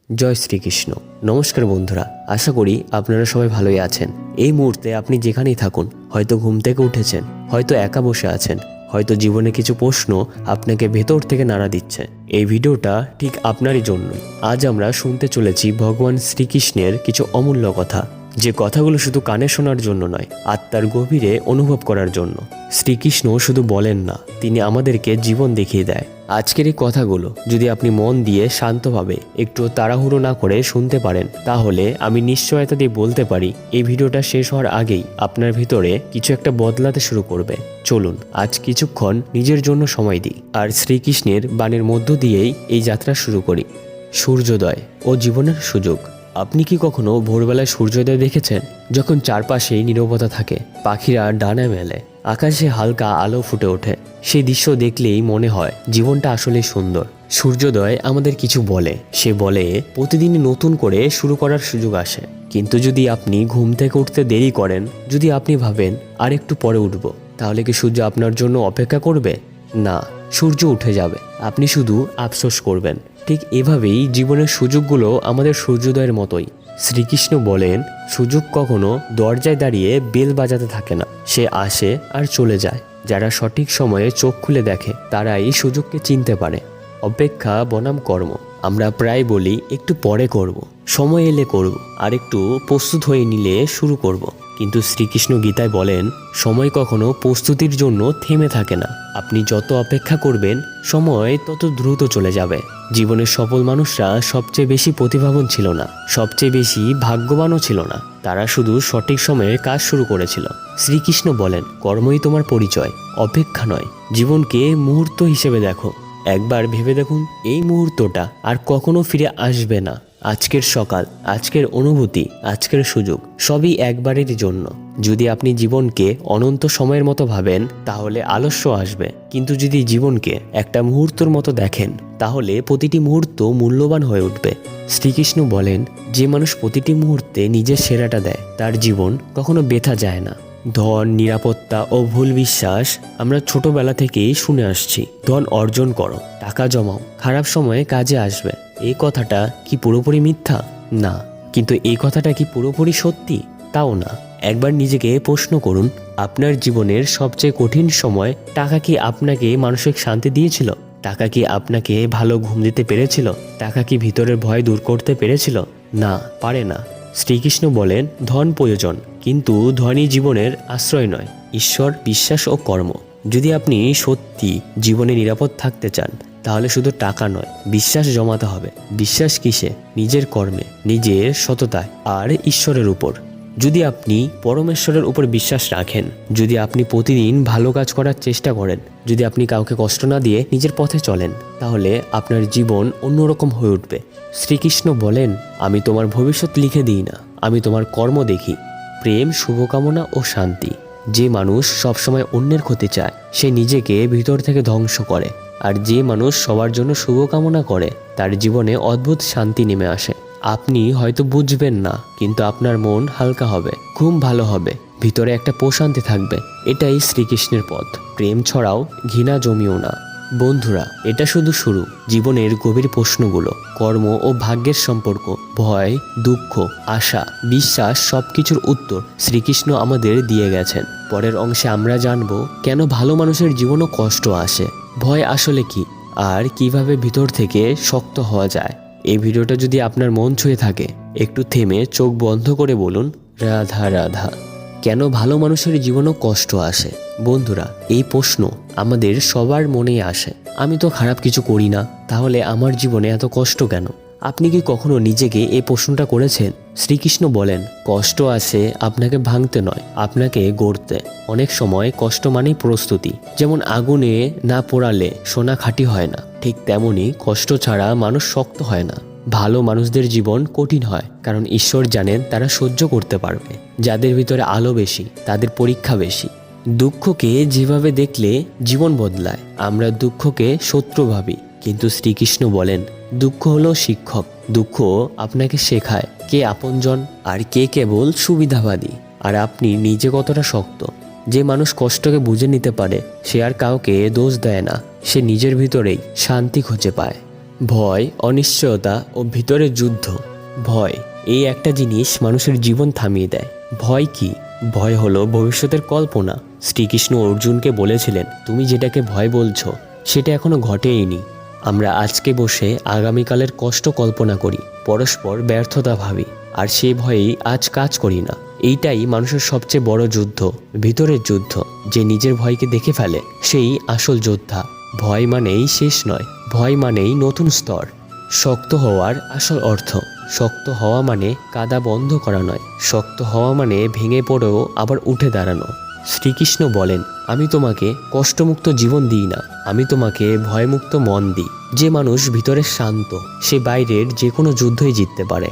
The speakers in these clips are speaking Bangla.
জয় শ্রীকৃষ্ণ। নমস্কার বন্ধুরা, আশা করি আপনারা সবাই ভালোই আছেন। এই মুহূর্তে আপনি যেখানেই থাকুন, হয়তো ঘুম থেকে উঠেছেন, হয়তো একা বসে আছেন, হয়তো জীবনে কিছু প্রশ্ন আপনাকে ভেতর থেকে নাড়া দিচ্ছে। এই ভিডিওটা ঠিক আপনারই জন্যই। আজ আমরা শুনতে চলেছি ভগবান শ্রীকৃষ্ণের কিছু অমূল্য কথা, যে কথাগুলো শুধু কানে শোনার জন্য নয়, আত্মার গভীরে অনুভব করার জন্য। শ্রীকৃষ্ণ শুধু বলেন না, তিনি আমাদেরকে জীবন দেখিয়ে দেয়। আজকের এই কথাগুলো যদি আপনি মন দিয়ে শান্তভাবে, একটু তাড়াহুড়ো না করে শুনতে পারেন, তাহলে আমি নিশ্চয়তা দিয়ে বলতে পারি এই ভিডিওটা শেষ হওয়ার আগেই আপনার ভিতরে কিছু একটা বদলাতে শুরু করবে। চলুন আজ কিছুক্ষণ নিজের জন্য সময় দিই, আর শ্রীকৃষ্ণের বাণীর মধ্য দিয়েই এই যাত্রা শুরু করি। সূর্যোদয় ও জীবনের সুযোগ। আপনি কি কখনো ভোরবেলায় সূর্যোদয় দেখেছেন? যখন চারপাশেই নীরবতা থাকে, পাখিরা ডানা মেলে, আকাশে হালকা আলো ফুটে ওঠে, সেই দৃশ্য দেখলেই মনে হয় জীবনটা আসলে সুন্দর। সূর্যোদয় আমাদের কিছু বলে, সে বলে প্রতিদিন নতুন করে শুরু করার সুযোগ আসে। কিন্তু যদি আপনি ঘুম থেকে উঠতে দেরি করেন, যদি আপনি ভাবেন আর একটু পরে উঠব, তাহলে কি সূর্য আপনার জন্য অপেক্ষা করবে? না, সূর্য উঠে যাবে, আপনি শুধু আফসোস করবেন। ঠিক এভাবেই জীবনের সুযোগগুলো আমাদের সূর্যোদয়ের মতোই। শ্রীকৃষ্ণ বলেন, সুযোগ কখনো দরজায় দাঁড়িয়ে বেল বাজাতে থাকে না, সে আসে আর চলে যায়। যারা সঠিক সময়ে চোখ খুলে দেখে, তারাই সুযোগকে চিনতে পারে। অপেক্ষা বনাম কর্ম। আমরা প্রায় বলি একটু পরে করব, সময় এলে করব, আর একটু প্রস্তুত হয়ে নিলে শুরু করব। কিন্তু শ্রীকৃষ্ণ গীতায় বলেন, সময় কখনো প্রস্তুতির জন্য থেমে থাকে না। আপনি যত অপেক্ষা করবেন, সময় তত দ্রুত চলে যাবে। জীবনের সফল মানুষরা সবচেয়ে বেশি প্রতিভাবান ছিল না, সবচেয়ে বেশি ভাগ্যবানও ছিল না, তারা শুধু সঠিক সময়ে কাজ শুরু করেছিল। শ্রীকৃষ্ণ বলেন, কর্মই তোমার পরিচয়, অপেক্ষা নয়। জীবনকে মুহূর্ত হিসেবে দেখো। একবার ভেবে দেখুন, এই মুহূর্তটা আর কখনো ফিরে আসবে না। আজকের সকাল, আজকের অনুভূতি, আজকের সুযোগ সবই একবারের জন্য। যদি আপনি জীবনকে অনন্ত সময়ের মতো ভাবেন, তাহলে আলস্য আসবে। কিন্তু যদি জীবনকে একটা মুহূর্তের মতো দেখেন, তাহলে প্রতিটি মুহূর্ত মূল্যবান হয়ে উঠবে। শ্রীকৃষ্ণ বলেন, যে মানুষ প্রতিটি মুহূর্তে নিজের সেরাটা দেয়, তার জীবন কখনো ব্যথা যায় না। ধন, নিরাপত্তা ও ভুল বিশ্বাস আমরা ছোটবেলা থেকেই শুনে আসছি। ধন অর্জন করো, টাকা জমাও, খারাপ সময়ে কাজে আসবে। এই কথাটা কি পুরোপুরি মিথ্যা? না। কিন্তু এই কথাটা কি পুরোপুরি সত্যি? তাও না। একবার নিজেকে প্রশ্ন করুন, আপনার জীবনের সবচেয়ে কঠিন সময় টাকা কি আপনাকে মানসিক শান্তি দিয়েছিল? টাকা কি আপনাকে ভালো ঘুম দিতে পেরেছিল? টাকা কি ভিতরের ভয় দূর করতে পেরেছিল? না, পারে না। শ্রীকৃষ্ণ বলেন, ধন প্রয়োজন, কিন্তু ধনই জীবনের আশ্রয় নয়। ঈশ্বর, বিশ্বাস ও কর্ম। যদি আপনি সত্যি জীবনে নিরাপদ থাকতে চান, তাহলে শুধু টাকা নয়, বিশ্বাস জমাতে হবে। বিশ্বাস কিসে? নিজের কর্মে, নিজের সততায় আর ঈশ্বরের উপর। যদি আপনি পরমেশ্বরের উপর বিশ্বাস রাখেন, যদি আপনি প্রতিদিন ভালো কাজ করার চেষ্টা করেন, যদি আপনি কাউকে কষ্ট না দিয়ে নিজের পথে চলেন, তাহলে আপনার জীবন অন্যরকম হয়ে উঠবে। শ্রীকৃষ্ণ বলেন, আমি তোমার ভবিষ্যৎ লিখে দিই না, আমি তোমার কর্ম দেখি। প্রেম, শুভকামনা ও শান্তি। যে মানুষ সবসময় অন্যের ক্ষতি চায়, সে নিজেকে ভিতর থেকে ধ্বংস করে। আর যে মানুষ সবার জন্য শুভকামনা করে, তার জীবনে অদ্ভুত শান্তি নেমে আসে। আপনি হয়তো বুঝবেন না, কিন্তু আপনার মন হালকা হবে, ঘুম ভালো হবে, ভিতরে একটা প্রশান্তি থাকবে। এটাই শ্রীকৃষ্ণের পথ। প্রেম ছড়াও, ঘৃণা জমিও না। বন্ধুরা, এটা শুধু শুরু। জীবনের গভীর প্রশ্নগুলো, কর্ম ও ভাগ্যের সম্পর্ক, ভয়, দুঃখ, আশা, বিশ্বাস, সবকিছুর উত্তর শ্রীকৃষ্ণ আমাদের দিয়ে গেছেন। পরের অংশে আমরা জানব কেন ভালো মানুষের জীবনও কষ্ট আসে, ভয় আসলে কি, আর কিভাবে ভিতর থেকে শক্ত হওয়া যায়। এই ভিডিওটা যদি আপনার মন ছুঁয়ে থাকে, একটু থেমে চোখ বন্ধ করে বলুন, রাধা রাধা। কেন ভালো মানুষের জীবনও কষ্ট আসে? বন্ধুরা, এই প্রশ্ন আমাদের সবার মনেই আসে। আমি তো খারাপ কিছু করি না, তাহলে আমার জীবনে এত কষ্ট কেন? আপনি কি কখনো নিজেকে এই প্রশ্নটা করেছেন? শ্রীকৃষ্ণ বলেন, কষ্ট আসে আপনাকে ভাঙতে নয়, আপনাকে গড়তে। অনেক সময় কষ্ট মানেই প্রস্তুতি। যেমন আগুনে না পোড়ালে সোনা খাঁটি হয় না, ঠিক তেমনি কষ্ট ছাড়া মানুষ শক্ত হয় না। ভালো মানুষদের জীবন কঠিন হয়, কারণ ঈশ্বর জানেন তারা সহ্য করতে পারবে। যাদের ভিতরে আলো বেশি, তাদের পরীক্ষা বেশি। দুঃখকে যেভাবে দেখলে জীবন বদলায়, আমরা দুঃখকে শত্রু ভাবি। কিন্তু শ্রীকৃষ্ণ বলেন, দুঃখ হলো শিক্ষক। দুঃখ আপনাকে শেখায় কে আপনজন আর কে কেবল সুবিধাবাদী, আর আপনি নিজে কতটা শক্ত। যে মানুষ কষ্টকে বুঝে নিতে পারে, সে আর কাউকে দোষ দেয় না, সে নিজের ভিতরেই শান্তি খুঁজে পায়। ভয়, অনিশ্চয়তা ও ভিতরের যুদ্ধ। ভয় এই একটা জিনিস মানুষের জীবন থামিয়ে দেয়। ভয় কি? ভয় হলো ভবিষ্যতের কল্পনা। শ্রীকৃষ্ণ অর্জুনকে বলেছিলেন, তুমি যেটাকে ভয় বলছো সেটা এখনো ঘটেইনি। আমরা আজকে বসে আগামীকালের কষ্ট কল্পনা করি, পরস্পর ব্যর্থতা ভাবি, আর সেই ভয়েই আজ কাজ করি না। এইটাই মানুষের সবচেয়ে বড় যুদ্ধ, ভিতরের যুদ্ধ। যে নিজের ভয়কে দেখে ফেলে সেই আসল যোদ্ধা। ভয় মানেই শেষ নয়, ভয় মানেই নতুন স্তর। শক্ত হওয়ার আসল অর্থ, শক্ত হওয়া মানে কাদা বন্ধ করা নয়, শক্ত হওয়া মানে ভেঙে পড়েও আবার উঠে দাঁড়ানো। শ্রীকৃষ্ণ বলেন, আমি তোমাকে কষ্টমুক্ত জীবন দিই না, আমি তোমাকে ভয়মুক্ত মন দিই। যে মানুষ ভিতরে শান্ত, সে বাইরের যে কোনো যুদ্ধই জিততে পারে।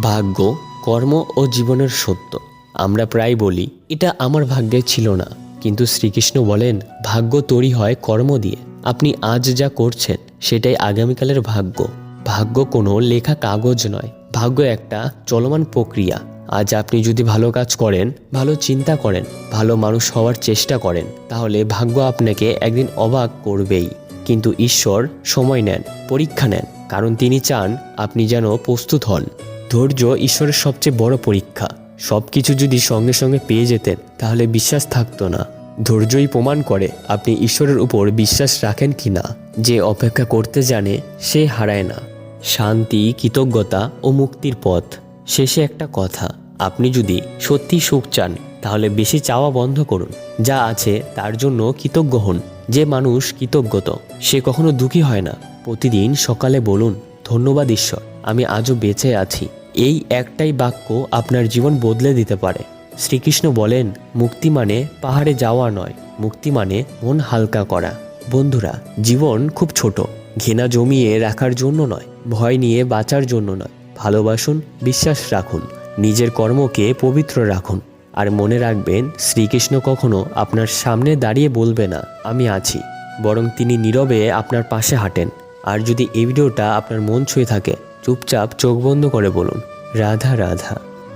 ভাগ্য, কর্ম ও জীবনের সত্য। আমরা প্রায় বলি, এটা আমার ভাগ্যে ছিল না, কিন্তু শ্রীকৃষ্ণ বলেন, ভাগ্য তৈরি হয় কর্ম দিয়ে। আপনি আজ যা করছেন সেটাই আগামীকালের ভাগ্য। ভাগ্য কোনো লেখা কাগজ নয়, ভাগ্য একটা চলমান প্রক্রিয়া। আজ আপনি যদি ভালো কাজ করেন, ভালো চিন্তা করেন, ভালো মানুষ হওয়ার চেষ্টা করেন, তাহলে ভাগ্য আপনাকে একদিন অবাক করবেই। কিন্তু ঈশ্বর সময় নেন, পরীক্ষা নেন, কারণ তিনি চান আপনি যেন প্রস্তুত হন। ধৈর্য ঈশ্বরের সবচেয়ে বড় পরীক্ষা। সব কিছু যদি সঙ্গে সঙ্গে পেয়ে যেতেন তাহলে বিশ্বাস থাকতো না। ধৈর্যই প্রমাণ করে আপনি ঈশ্বরের উপর বিশ্বাস রাখেন কি না। যে অপেক্ষা করতে জানে সে হারায় না। শান্তি, কৃতজ্ঞতা ও মুক্তির পথ। শেষে একটা কথা, আপনি যদি সত্যি সুখ চান তাহলে বেশি চাওয়া বন্ধ করুন। যা আছে তার জন্য কৃতজ্ঞ হন। যে মানুষ কৃতজ্ঞত সে কখনো দুঃখী হয় না। প্রতিদিন সকালে বলুন, ধন্যবাদ ঈশ্বর, আমি আজও বেঁচে আছি। এই একটাই বাক্য আপনার জীবন বদলে দিতে পারে। শ্রীকৃষ্ণ বলেন, মুক্তি মানে পাহাড়ে যাওয়া নয়, মুক্তি মানে মন হালকা করা। বন্ধুরা, জীবন খুব ছোট। ঘৃণা জমিয়ে রাখার জন্য নয়, ভয় নিয়ে বাঁচার জন্য নয়। ভালোবাসুন, বিশ্বাস রাখুন, নিজের কর্মকে পবিত্র রাখুন। আর মনে রাখবেন, শ্রীকৃষ্ণ কখনো আপনার সামনে দাঁড়িয়ে বলবে না আমি আছি, বরং তিনি নীরবে আপনার পাশে হাঁটেন। আর যদি এই ভিডিওটা আপনার মন ছুঁয়ে থাকে, চুপচাপ চোখ বন্ধ করে বলুন, রাধা রাধা।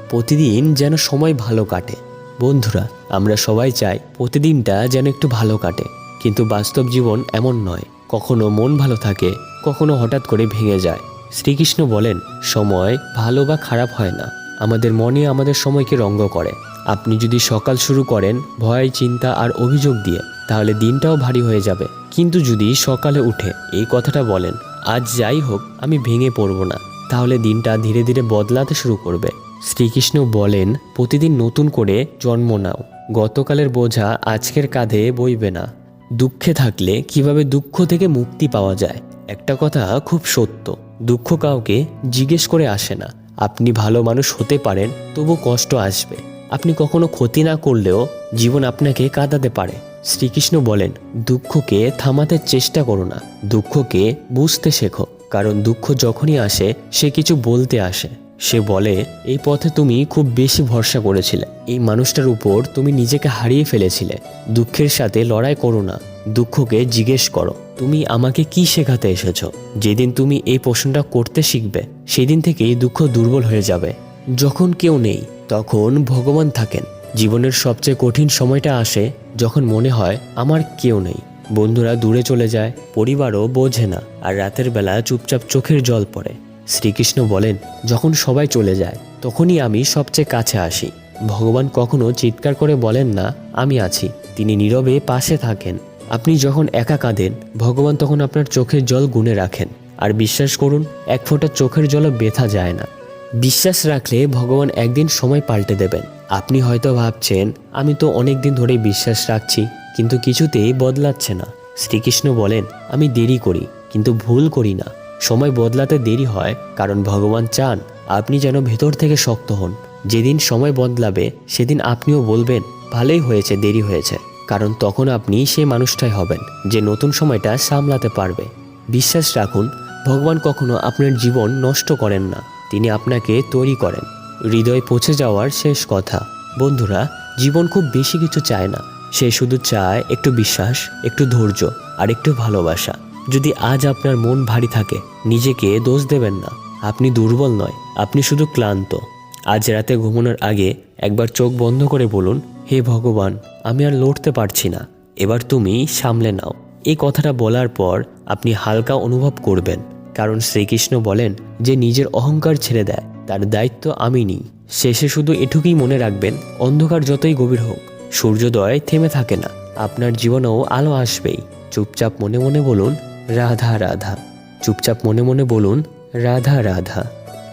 প্রতিদিন যেন সময় ভালো কাটে। বন্ধুরা, আমরা সবাই চাই প্রতিদিনটা যেন একটু ভালো কাটে, কিন্তু বাস্তব জীবন এমন নয়। কখনো মন ভালো থাকে, কখনো হঠাৎ করে ভেঙে যায়। শ্রীকৃষ্ণ বলেন, সময় ভালো বা খারাপ হয় না, আমাদের মনে আমাদের সময়কে রঙ্গ করে। আপনি যদি সকাল শুরু করেন ভয়, চিন্তা আর অভিযোগ দিয়ে, তাহলে দিনটাও ভারী হয়ে যাবে। কিন্তু যদি সকালে উঠে এই কথাটা বলেন, আজ যাই হোক আমি ভেঙে পড়ব না, তাহলে দিনটা ধীরে ধীরে বদলাতে শুরু করবে। শ্রীকৃষ্ণ বলেন, প্রতিদিন নতুন করে জন্ম নাও, গতকালের বোঝা আজকের কাঁধে বইবে না। দুঃখে থাকলে কিভাবে দুঃখ থেকে মুক্তি পাওয়া যায়? একটা কথা খুব সত্য, দুঃখ কাউকে জিজ্ঞেস করে আসে না। আপনি ভালো মানুষ হতে পারেন, তবু কষ্ট আসবে। আপনি কখনো ক্ষতি না করলেও জীবন আপনাকে কাঁদাতে পারে। শ্রীকৃষ্ণ বলেন, দুঃখকে থামাতে চেষ্টা করো না, দুঃখকে বুঝতে শেখো। কারণ দুঃখ যখনই আসে সে কিছু বলতে আসে। সে বলে, এই পথে তুমি খুব বেশি ভরসা করেছিলে, এই মানুষটার উপর তুমি নিজেকে হারিয়ে ফেলেছিলে। দুঃখের সাথে লড়াই করো না, দুঃখকে জিজ্ঞেস করো, তুমি আমাকে কি শেখাতে এসেছো? যেদিন তুমি এই প্রশ্নটা করতে শিখবে, সেদিন থেকেই দুঃখ দুর্বল হয়ে যাবে। যখন কেউ নেই তখন ভগবান থাকেন। জীবনের সবচেয়ে কঠিন সময়টা আসে যখন মনে হয় আমার কেউ নেই। বন্ধুরা দূরে চলে যায়, পরিবারও বোঝে না, আর রাতের বেলা চুপচাপ চোখের জল পড়ে। শ্রীকৃষ্ণ বলেন, যখন সবাই চলে যায় তখনই আমি সবচেয়ে কাছে আসি। ভগবান কখনো চিৎকার করে বলেন না আমি আছি, তিনি নীরবে পাশে থাকেন। আপনি যখন একা কাঁদেন, ভগবান তখন আপনার চোখের জল গুনে রাখেন। আর বিশ্বাস করুন, এক ফোঁটা চোখের জলও ব্যথা যায় না। বিশ্বাস রাখলে ভগবান একদিন সময় পাল্টে দেবেন। আপনি হয়তো ভাবছেন, আমি তো অনেক দিন ধরেই বিশ্বাস রাখছি, কিন্তু কিছুতেই বদলাচ্ছে না। শ্রীকৃষ্ণ বলেন, আমি দেরি করি কিন্তু ভুল করি না। সময় বদলাতে দেরি হয় কারণ ভগবান চান আপনি যেন ভেতর থেকে শক্ত হন। যেদিন সময় বদলাবে সেদিন আপনিও বলবেন, ভালোই হয়েছে দেরি হয়েছে, কারণ তখন আপনি সেই মানুষটাই হবেন যে নতুন সময়টা সামলাতে পারবে। বিশ্বাস রাখুন, ভগবান কখনো আপনার জীবন নষ্ট করেন না, তিনি আপনাকে তৈরি করেন। হৃদয় পৌঁছে যাওয়ার শেষ কথা। বন্ধুরা, জীবন খুব বেশি কিছু চায় না, সে শুধু চায় একটু বিশ্বাস, একটু ধৈর্য আর একটু ভালোবাসা। যদি আজ আপনার মন ভারী থাকে, নিজেকে দোষ দেবেন না। আপনি দুর্বল নয়, আপনি শুধু ক্লান্ত। আজ রাতে ঘুমানোর আগে একবার চোখ বন্ধ করে বলুন, হে ভগবান, আমি আর লড়তে পারছি না, এবার তুমি সামলে নাও। এই কথাটা বলার পর আপনি হালকা অনুভব করবেন। কারণ শ্রীকৃষ্ণ বলেন যে নিজের অহংকার ছেড়ে দেয় তার দায়িত্ব আমি নিই। শেষে শুধু এটুকুই মনে রাখবেন, অন্ধকার যতই গভীর হোক সূর্যোদয় থেমে থাকে না। আপনার জীবনেও আলো আসবেই। চুপচাপ মনে মনে বলুন রাধা রাধা। চুপচাপ মনে মনে বলুন রাধা রাধা।